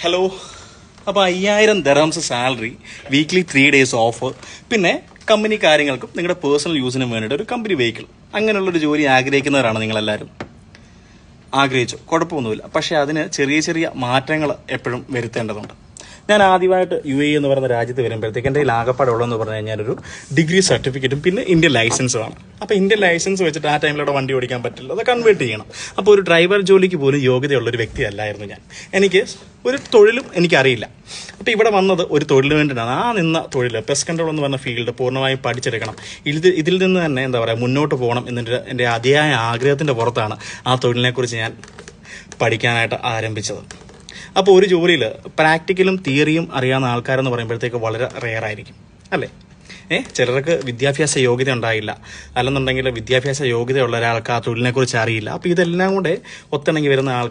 Hello. അപ്പോൾ 5000 dirhams salary, weekly 3 days of, പിന്നെ company കാര്യങ്ങൾക്കും നിങ്ങളുടെ പേഴ്സണൽ യൂസിനും വേണ്ടിയിട്ട് ഒരു കമ്പനി വെഹിക്കിൾ, അങ്ങനെയുള്ളൊരു ജോലി ആഗ്രഹിക്കുന്നവരാണ് നിങ്ങളെല്ലാവരും. ആഗ്രഹിച്ചു, കുഴപ്പമൊന്നുമില്ല. പക്ഷേ അതിന് ചെറിയ ചെറിയ മാറ്റങ്ങൾ എപ്പോഴും വരുത്തേണ്ടതുണ്ട്. ഞാൻ ആദ്യമായിട്ട് UAE എന്ന് പറയുന്ന രാജ്യത്ത് വരുമ്പോഴത്തേക്ക് എൻ്റെ ആകപ്പാടെ ഉള്ളതെന്ന് പറഞ്ഞു കഴിഞ്ഞാൽ ഒരു ഡിഗ്രി സർട്ടിഫിക്കറ്റും പിന്നെ ഇന്ത്യൻ ലൈസൻസുമാണ്. അപ്പോൾ ഇന്ത്യൻ ലൈസൻസ് വെച്ചിട്ട് ആ ടൈമിലൂടെ വണ്ടി ഓടിക്കാൻ പറ്റില്ല, അത് കൺവേർട്ട് ചെയ്യണം. അപ്പോൾ ഒരു ഡ്രൈവർ ജോലിക്ക് പോലും യോഗ്യതയുള്ളൊരു വ്യക്തിയല്ലായിരുന്നു ഞാൻ. എനിക്ക് ഒരു തൊഴിലും എനിക്കറിയില്ല. അപ്പോൾ ഇവിടെ വന്നത് ഒരു തൊഴിലിന് വേണ്ടിയിട്ടാണ്. ആ നിന്ന തൊഴിൽ പെസ്റ്റ് കൺട്രോൾ എന്ന് പറഞ്ഞ ഫീൽഡ് പൂർണ്ണമായും പഠിച്ചെടുക്കണം, ഇതിൽ നിന്ന് തന്നെ എന്താ പറയുക മുന്നോട്ട് പോകണം എൻ്റെ അതിയായ ആഗ്രഹത്തിൻ്റെ പുറത്താണ് ആ തൊഴിലിനെക്കുറിച്ച് ഞാൻ പഠിക്കാനായിട്ട് ആരംഭിച്ചത്. അപ്പോൾ ഒരു ജോലിയിൽ പ്രാക്ടിക്കലും തിയറിയും അറിയാവുന്ന ആൾക്കാരെന്ന് പറയുമ്പോഴത്തേക്ക് വളരെ റെയർ ആയിരിക്കും, അല്ലേ? ചിലർക്ക് വിദ്യാഭ്യാസ യോഗ്യത ഉണ്ടായില്ല, അല്ലെന്നുണ്ടെങ്കിൽ വിദ്യാഭ്യാസ യോഗ്യതയുള്ള ഒരാൾക്ക് ആ തൊഴിലിനെക്കുറിച്ച് അറിയില്ല. അപ്പോൾ ഇതെല്ലാം കൂടെ ഒത്തിണങ്ങി വരുന്ന